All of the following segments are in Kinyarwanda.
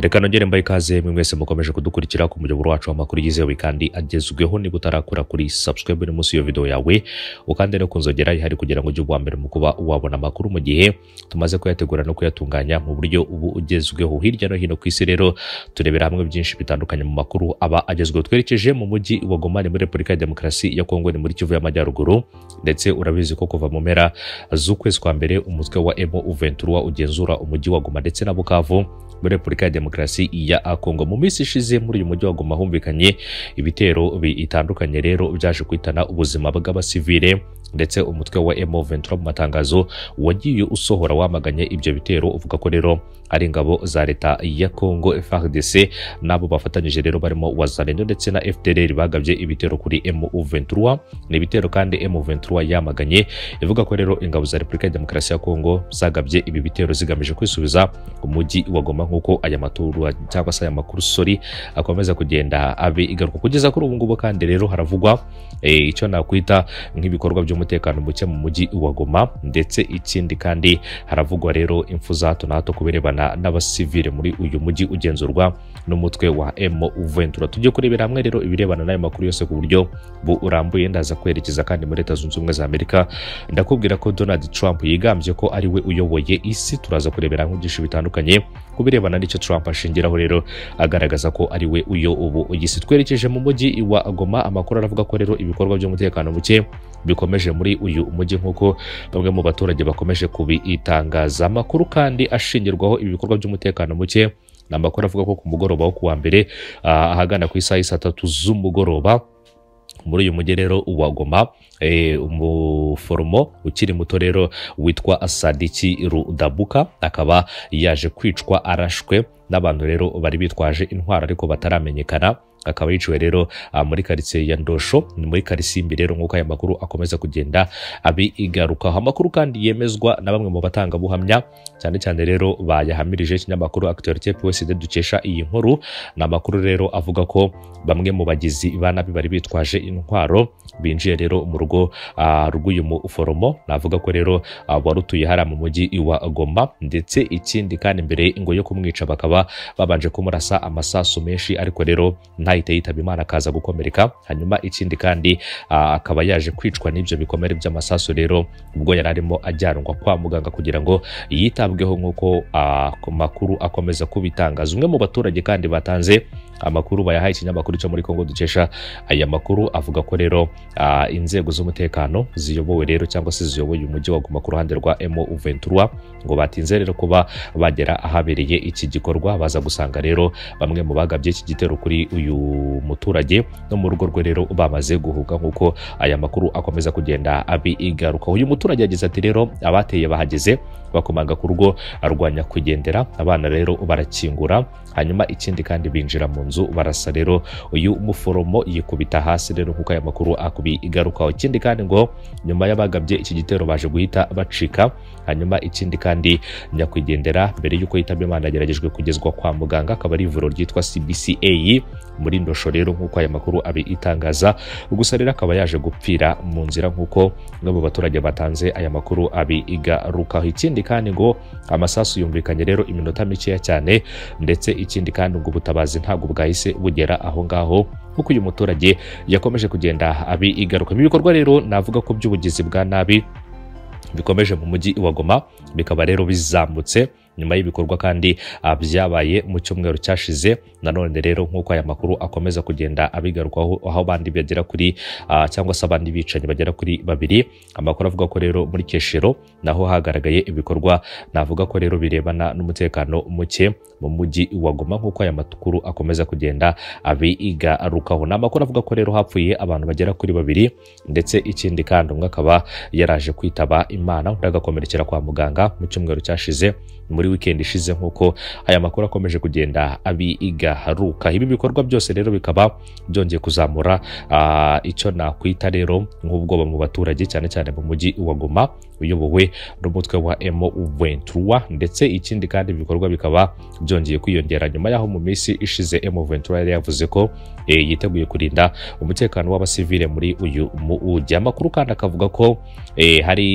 Reka nongere mbaye ikaze mwese mukomeje kudukurikira ku muyoboro wacu w'amakuru yizewe kandi agezweho. Niba utarakora kuri subscribe uri munsi yo video yawe ukande no kunzogera ihari kugira ngo ujye uwa mbere mu kuba wabona amakuru mu gihe tumaze kuyategura no kuyatunganya mu buryo ubu ugezweho. Hirya no hino ku isi rero turebera hamwe byinshi bitandukanye mu makuru aba agezweho. Twerekeje mu mujyi wa Goma muri Repubulika ya Demokarasi ya Kongo, ni muri Kivu y'Amajyaruguru, ndetse urabizi ko kuva mu mpera z'ukwezi kwa mbere umutwe wa M23 ugenzura umujyi wa Goma ndetse na Bukavu muri Repubulika ya Demokarasi ya Kongo. Mu minsi ishize muri uyu mujyi wa Goma humvikanye ibitero bitandukanye rero byaje kwitana ubuzima bw'abasivile, ndetse umutwe wa M23 mu matangazo wagiye usohora wamaganye ibyo bitero, uvuga ko rero ari ingabo za leta ya Kongo FARDC nabo bafatanyije rero barimo Wazalendo ndetse na FDLR bagabye ibitero kuri M23. Ni ibitero kandi M23 yamaganye ivuga ko rero ingabo za Repubulika ya Demokarasi ya Kongo zagabye ibi bitero zigamije kwisubiza umujyi wa Goma, nkuko aya maturu cyangwa se aya makuru akomeza kugenda abe igaruka kugeza kuri ubu ngubu. Kandi rero haravugwa icyo nakwita nk'ibikorwa by'umutekano muke mu mujyi wa Goma, ndetse ikindi kandi haravugwa rero impfu za hato na hato kubirebana n'abasivile muri uyu mujyi ugenzurwa n'umutwe wa M23. Tujye kurebera hamwe rero ibirebana n'ayo makuru yose ku buryo burambuye. Ndaza kwerekeza kandi muri Leta Zunze Ubumwe za Amerika, ndakubwira ko Donald Trump yigambye ko ari we uyoboye isi. Turaza kurebera hamwe byinshi bitandukanye kubirebana n'icyo Trump ashingiraho rero agaragaza ko ari we uyoboye isi. Twerekeje mu mujyi wa Goma, amakuru aravuga ko rero ibikorwa by'umutekano muke bikomeje muri uyu mujyi nk'uko bamwe mu baturage bakomeje kubitangaza. Amakuru kandi ashingirwaho ibi bikorwa by'umutekano muke ni amakuru avuga ko ku mugoroba wo kuwa mbere ahagana ku isaha 3 z'umugoroba muri uyu mujyi rero wa Goma, umuforomo ukiri muto rero witwa Sadiki Rudabuka akaba yaje kwicwa arashwe n'abantu rero bari bitwaje intwaro ariko bataramenyekana. Akaba yiciwe rero muri karitsiye ya Ndosho, muri Karisimbi rero nk'uko aya makuru akomeza kugenda abigarukaho. Amakuru kandi yemezwa na bamwe mu batangabuhamya cyane cyane rero bayahamirije ikinyamakuru Actualité.cd dukesha iyi nkuru. Ni amakuru rero avuga ko bamwe mu bagizi ba nabi bari bitwaje intwaro binjiye rero mu rugo rw'uyu muforomo. Navuga ko rero warutuye hara mu mujyi wa Goma, ndetse ikindi kandi mbere ngo yo kumwica bakaba babanje kumurasa amasasu menshi, ariko rero ntahite yitaba Imana akaza gukomereka. Hanyuma ikindi kandi akaba yaje kwicwa n'ibyo bikomere by'amasasu rero ubwo yari arimo ajyanwa kwa muganga kugira ngo yitabweho, nk'uko makuru akomeza kubitangaza. Umwe mu baturage kandi batanze amakuru bayahaye ikinyamakuru cyo muri Kongo dukesha aya makuru avuga ko rero inzego z'umutekano ziyobowe rero cyangwa se ziyoboye umujyi wa Goma ku ruhande rwa M23 ngo batinze rero kuba bagera ahabereye iki gikorwa, baza gusanga rero bamwe mu bagabye iki gitero kuri uyu muturage no mu rugo rwe rero bamaze guhuga, nk'uko aya makuru akomeza kugenda abigaruka. Uyu muturage yagize ati rero abateye bahageze bakomanga ku rugo arwanya kugendera, abana rero barakingura, hanyuma ikindi kandi binjira mu nzu barasa rero uyu muforomo yikubita hasi rero nk'uko aya makuru akubigarukaho. Ikindi kandi ngo nyuma y'abagabye iki gitero baje guhita bacika, hanyuma ikindi kandi nyakwigendera mbere y'uko yitaba Imana ageragejwe kugezwa kwa muganga, akaba ari ivuriro ryitwa CBCA muri Ndosho rero nk'uko aya makuru abitangaza. Gusa rero akaba yaje gupfira mu nzira nk'uko bamwe mu baturage batanze aya makuru abigarukaho. Ikindi kandi ngo amasasu yumvikanye rero iminota mikeya cyane, ndetse ikindi kandi ngo ubutabazi ntabwo bwahise bugera aho ngaho nk'uko uyu muturage yakomeje kugenda abigaruka. Ibi bikorwa rero navuga ko by'ubugizi bwa nabi bikomeje mu mujyi wa Goma, bikaba rero bizamutse nyuma y'ibikorwa kandi byabaye mu cyumweru cyashize. Nanone rero nk'uko aya makuru akomeza kugenda abigarukaho, aho abandi bagera kuri cyangwa se abandi bicanyi bagera kuri 2. Amakuru avuga ko rero muri Keshero naho hagaragaye ibikorwa navuga ko rero birebana n'umutekano muke mu mujyi wa Goma, nk'uko aya makuru akomeza kugenda abigarukaho. Ni amakuru avuga ko rero hapfuye abantu bagera kuri 2, ndetse ikindi kandi umwe akaba yaraje kwitaba Imana, undi agakomerekera kwa muganga mu cyumweru cyashize muri weekend ishize, nk'uko aya makuru akomeje kugenda abigaruka. Ibi bikorwa byose rero bikaba byongeye kuzamura icyo nakwita rero nk'ubwoba mu baturage cyane cyane mu mujyi wa Goma uyobowe n'umutwe wa M23, ndetse ikindi kandi ibikorwa bikaba byongeye kwiyongera nyuma yaho mu minsi ishize M23 yari yavuze ko yiteguye kurinda umutekano w'abasivile muri uyu mujyi. Amakuru kandi akavuga ko hari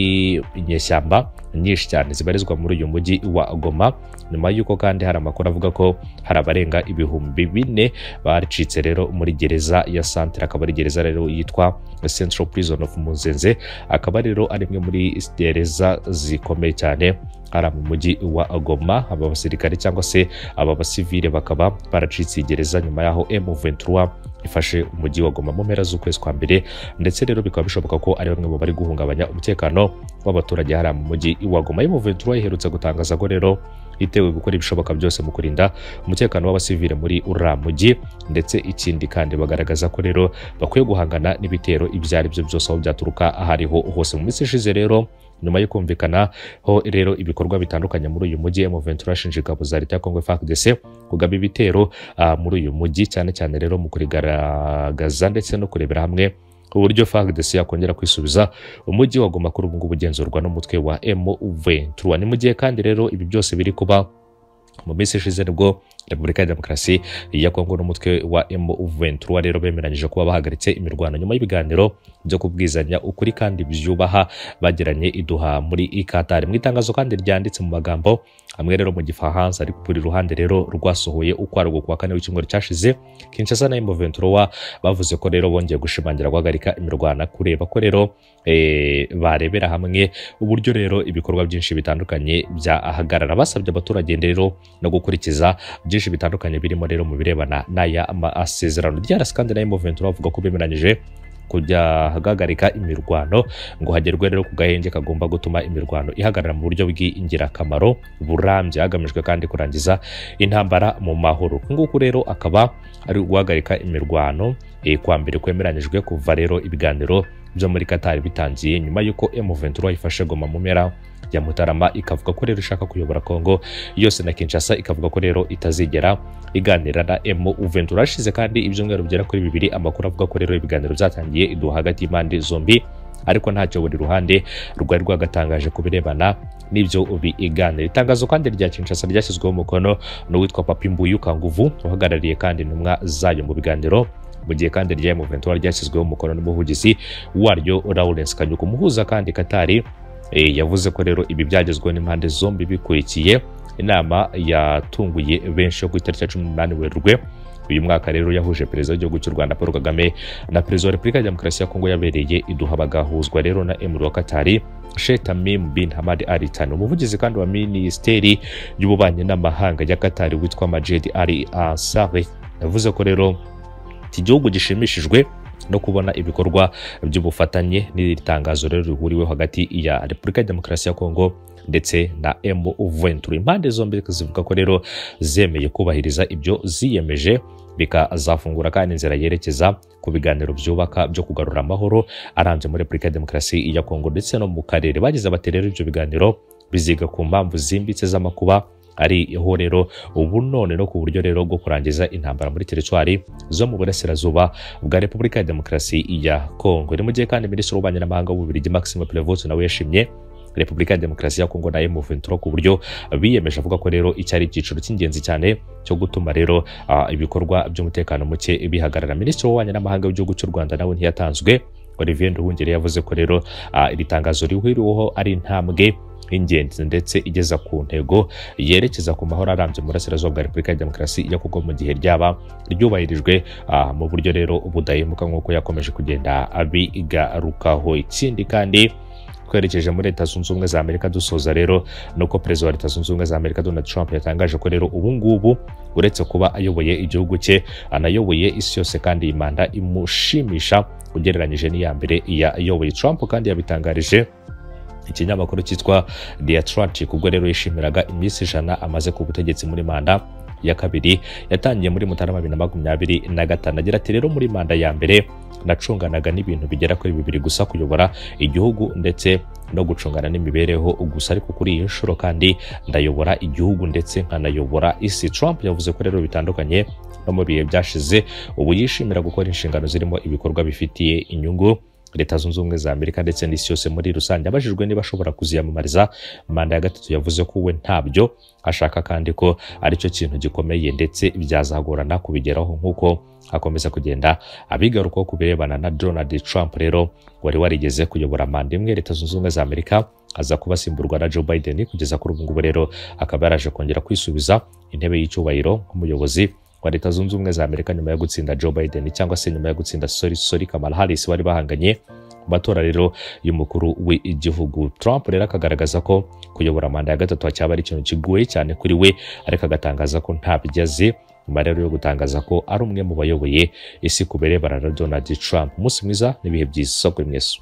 inyeshyamba nyinshi cyane zibarizwa muri uyu mujyi wa Goma, nyuma y'uko kandi hari amakuru avuga ko hari abarenga 4,000 baricitse rero muri gereza ya Centre, akaba ari gereza rero yitwa Central Prison of Muzenze, akaba rero ari imwe muri gereza zikomeye cyane hari mu mujyi wa Goma. Aba basirikare cyangwa se aba basivile bakaba baracitse gereza nyuma yaho M23 ifashe umujyi wa Goma mu mpera z'ukwezi kwa mbere, ndetse rero bikaba bishoboka ko ari bamwe mu bari guhungabanya umutekano w'abaturage hari mu mujyi wa Goma. M23 iherutse gutangaza ko rero itewe gukora ibishoboka byose mu kurinda umutekano w'abasivile muri uriya mujyi, ndetse ikindi kandi bagaragaza ko rero bakwiye guhangana n'ibitero ibyo ari byo byose aho byaturuka ahariho hose. Mu minsi ishize rero nyuma yo kumvikana ho rero ibikorwa bitandukanye muri uyu mujyi, M23 yashinje ingabo za leta ya Congo FARDC kugaba ibitero muri uyu mujyi, cyane cyane rero mu kurigaragaza ndetse no kurebera hamwe uburyo FARDC yakongera kwisubiza umujyi wa Goma kuri ubu ngubu ugenzurwa n'umutwe wa M23. Ni mu gihe kandi rero ibi byose biri kuba mu minsi ishize nibwo Repubulika ya Demokarasi ya Kongo n'umutwe wa M23 rero bemeranyije kuba bahagaritse imirwano nyuma y'ibiganiro byo kubwizanya ukuri kandi byubaha bagiranye iduha muri Qatar. Mu itangazo kandi ryanditse mu magambo amwe rero mu Gifaransa, ariko buri ruhande rero rwasohoye ukwarwo kuwa kane w'icyumweru cyashize, Kinshasa na M23 bavuze ko rero bongeye gushimangira guhagarika imirwano, kureba ko rero barebera hamwe uburyo rero ibikorwa byinshi bitandukanye byahagarara. Basabye abaturage rero no gukurikiza byinshi bitandukanye birimo rero mu birebana n'aya amasezerano. DRC kandi na M23 bavuga ko bemeranyije kujya hagarika imirwano ngo hagerwe rero ku gahenge kagomba gutuma imirwano ihagarara mu buryo bw'ingirakamaro burambye, hagamijwe kandi kurangiza intambara mu mahoro. Nguko rero akaba ari guhagarika imirwano kwa mbere kwemeranyijwe kuva rero ibiganiro byo muri Qatar bitangiye, nyuma y'uko M23 ifashe Goma mu mpera ya Mutarama, ikavuga ko rero ishaka kuyobora Kongo yose, na Kinshasa ikavuga ko rero itazigera iganira na M23. Hashize kandi ibyumweru bigera kuri 2 amakuru avuga ko rero ibiganiro byatangiye iduha hagati y'impande zombi, ariko ntacyo buri ruhande rwari rwagatangaje ku birebana n'ibyo biganiro. Itangazo kandi rya Kinshasa ryashyizweho umukono n'uwitwa Papi Mbuyu Kanguvu uhagarariye kandi intumwa zayo mu biganiro, mu gihe kandi rya M23 ryashyizweho umukono n'umuvugizi waryo Lawrence Kanyuka. Umuhuza kandi Qatar yavuze ko rero ibi byagezweho n'impande zombi bikurikiye inama yatunguye benshi yo ku itariki ya 18 Werurwe uyu mwaka rero yahuje perezida w'igihugu cy'u Rwanda Paul Kagame na perezida wa Repubulika ya Demokarasi ya Kongo, yabereye iduha bagahuzwa rero na Emir wa Qatar Sheikh Tamim bin Hamad Al Thani. Umuvugizi kandi wa Minisiteri y'Ububanyi n'Amahanga ya Qatar witwa Majed Al Ansari yavuze ko rero iki gihugu gishimishijwe no kubona ibikorwa by'ubufatanye n'iri tangazo rero rihuriweho hagati ya Repubulika ya Demokarasi ya Kongo ndetse na M23. Impande zombi zivuga ko rero zemeye kubahiriza ibyo ziyemeje, bikazafungura kandi inzira yerekeza ku biganiro byubaka byo kugarura amahoro arambye muri Repubulika ya Demokarasi ya Kongo ndetse no mu karere. Bagize bati rero ibyo biganiro biziga ku mpamvu zimbitse z'amakuba ariho rero ubu none no ku buryo rero bwo kurangiza intambara muri teritwari zo mu burasirazuba bwa Repubulika ya Demokarasi ya Kongo. Ni mu gihe kandi Minisitiri w'Ububanyi n'Amahanga w'Ububiligi Maxime Prévost nawe yashimye Repubulika ya Demokarasi ya Kongo na M23 ku buryo biyemeje, avuga ko rero icyari igiciro cy'ingenzi cyane cyo gutuma rero ibikorwa by'umutekano muke bihagarara. Minisitiri w'Ububanyi n'Amahanga w'igihugu cy'u Rwanda nawe ntiyatanzwe. Olivier Nduhungire yavuze ko rero iri tangazo rihuriweho ari intambwe ingenzi ndetse igeza ku ntego yerekeza ku mahoro arambye mu burasirazuba bwa Repubulika ya Demokarasi ya Kongo mu gihe ryaba ryubahirijwe mu buryo rero ubudahemuka nk'uko yakomeje kugenda abigarukaho. Ikindi kandi twerekeje muri Leta Zunze Ubumwe za Amerika dusoza rero nuko perezida wa Leta Zunze Ubumwe za Amerika Donald Trump yatangaje ko rero ubu ngubu uretse kuba ayoboye igihugu cye anayoboye isi yose kandi imanda imushimisha ugereranyije n'iya mbere yayoboye. Trump kandi yabitangarije ikinyamakuru cyitwa The Atlantic ubwo rero yishimiraga iminsi 100 amaze ku butegetsi muri manda ya kabiri yatangiye muri Mutarama 2025. Agira ati rero muri manda ya mbere nacunganaga n'ibintu bigera kuri 2 gusa, kuyobora igihugu ndetse no gucungana n'imibereho gusa, ariko kuri iyi nshuro kandi ndayobora igihugu ndetse nkanayobora isi. Trump yavuze ko rero bitandukanye no mu bihe byashize ubu yishimira gukora inshingano zirimo ibikorwa bifitiye inyungu Leta Zunze Ubumwe za Amerika ndetse n'isi yose muri rusange. Abajijwe niba ashobora kuziyamamariza manda ya gatatu yavuze ko we ntabyo ashaka kandi ko aricyo kintu gikomeye ndetse byazagorana kubigeraho nk'uko akomeza kugenda abigarukaho ku birebana na Donald Trump rero wari warigeze kuyobora manda imwe Leta Zunze Ubumwe za Amerika aza kubasimburwa na Joe Biden kugeza kuri ubu ngubu rero akaba yaraje kongera kwisubiza intebe y'icyubahiro nk'umuyobozi wa Leta Zunze Ubumwe za Amerika nyuma yo gutsinda Joe Biden cyangwa se nyuma yo gutsinda Kamala Harris wari bahanganye mu matora rero y'umukuru w'igihugu. Trump rero akagaragaza ko kuyobora manda ya gatatu cyaba ari ikintu kigoye cyane kuri we, ariko agatangaza ko ntabigeze nyuma rero yo gutangaza ko ari umwe mu bayoboye isi ku birebana na Donald Trump. Umunsi mwiza n'ibihe byiza kuri mwese.